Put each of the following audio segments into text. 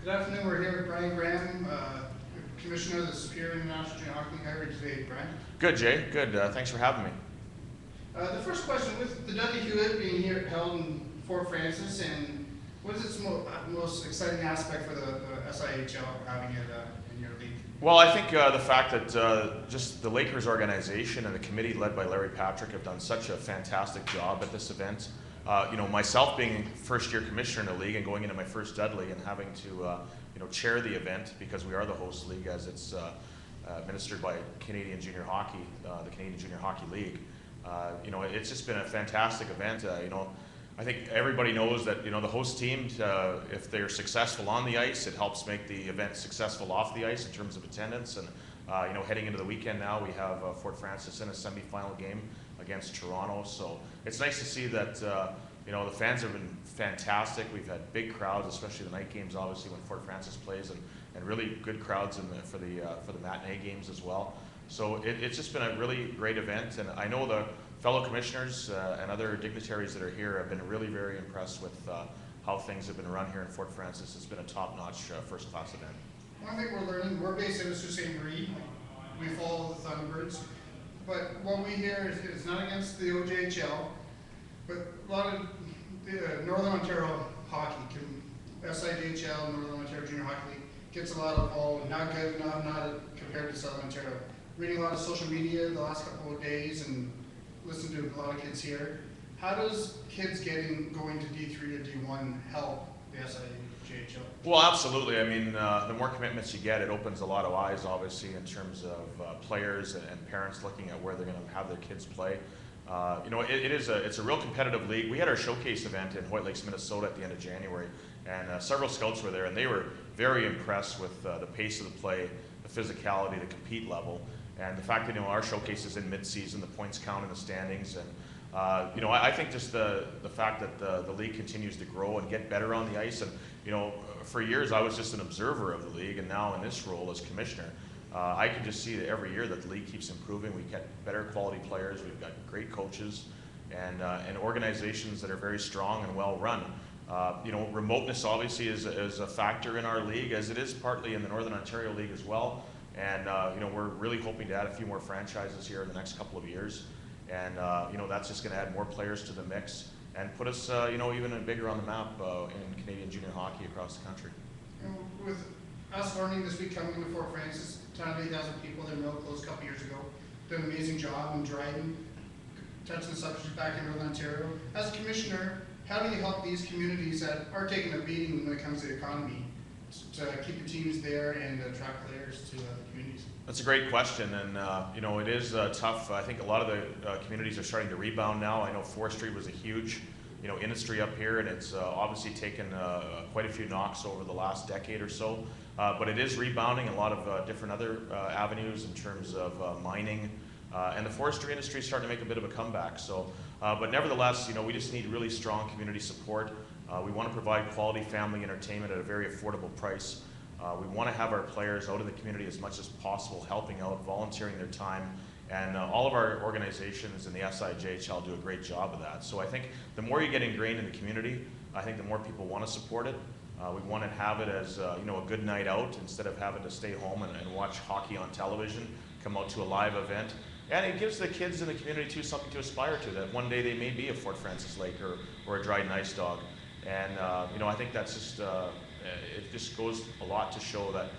Good afternoon. We're here with Bryan, Commissioner of the Superior International Junior Hockey League. How are you today, Bryan? Good, Jay. Good. Thanks for having me. The first question, with the Dudley Hewitt being here held in Fort Francis, and what is its most exciting aspect for the SIJHL having it in your league? Well, I think the fact that just the Lakers organization and the committee led by Larry Patrick have done such a fantastic job at this event. Myself being first-year commissioner in the league and going into my first Dudley and having to chair the event because we are the host league as it's administered by Canadian Junior Hockey, the Canadian Junior Hockey League. It's just been a fantastic event. I think everybody knows that the host team, if they're successful on the ice, it helps make the event successful off the ice in terms of attendance. And heading into the weekend now, we have Fort Francis in a semifinal game against Toronto. So it's nice to see that the fans have been fantastic. We've had big crowds, especially the night games, obviously when Fort Francis plays, and really good crowds for the matinee games as well. So it's just been a really great event, and I know the fellow commissioners and other dignitaries that are here have been really very impressed with how things have been run here in Fort Francis. It's been a top-notch first-class event. One thing we're learning, we're based in Sault Ste. Marie. We follow the Thunderbirds. But what we hear is it's not against the OJHL, but a lot of Northern Ontario hockey, SIJHL, Northern Ontario Junior Hockey League, gets a lot of, not good enough, not compared to Southern Ontario. Reading a lot of social media the last couple of days and listening to a lot of kids here. How does kids going to D3 or D1 help the SIJHL? Well, absolutely. I mean, the more commitments you get, it opens a lot of eyes, obviously, in terms of players and parents looking at where they're going to have their kids play. It's a real competitive league. We had our showcase event in Hoyt Lakes, Minnesota at the end of January, and several scouts were there, and they were very impressed with the pace of the play, the physicality, the compete level, and the fact that our showcase is in mid-season, the points count in the standings, and I think just the fact that the league continues to grow and get better on the ice, and for years I was just an observer of the league, and now in this role as commissioner, I can just see that every year that the league keeps improving. We get better quality players, we've got great coaches, and organizations that are very strong and well run. Remoteness obviously is a factor in our league, as it is partly in the Northern Ontario League as well. And we're really hoping to add a few more franchises here in the next couple of years, and that's just going to add more players to the mix and put us even bigger on the map in Canadian junior hockey across the country. With us learning this week coming into Fort Francis, 8,000 people there, mill closed a couple years ago, did an amazing job in driving, touching the subject back in Northern Ontario. As a commissioner, how do you help these communities that are taking a beating when it comes to the economy to keep the teams there and attract players to the communities? That's a great question, and it is tough. I think a lot of the communities are starting to rebound now. I know forestry was a huge industry up here, and it's obviously taken quite a few knocks over the last decade or so. But it is rebounding in a lot of different other avenues in terms of mining, and the forestry industry is starting to make a bit of a comeback. So, but nevertheless, we just need really strong community support. We want to provide quality family entertainment at a very affordable price. We want to have our players out in the community as much as possible, helping out, volunteering their time, and all of our organizations in the SIJHL do a great job of that. So I think the more you get ingrained in the community, I think the more people want to support it. We want to have it as a good night out instead of having to stay home and watch hockey on television, come out to a live event. And it gives the kids in the community too something to aspire to, that one day they may be a Fort Francis Laker or a Dryden Ice Dog. And I think that's just it just goes a lot to show that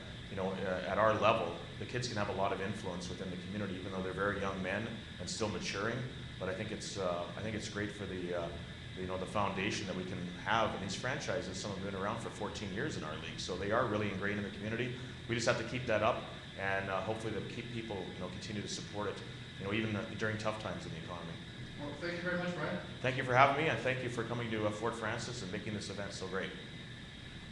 at our level, the kids can have a lot of influence within the community, even though they're very young men and still maturing. But I think it's great for the foundation that we can have in these franchises. Some have been around for 14 years in our league, so they are really ingrained in the community. We just have to keep that up, and hopefully to keep people continue to support it, even during tough times in the economy. Well, thank you very much, Bryan. Thank you for having me, and thank you for coming to Fort Francis and making this event so great.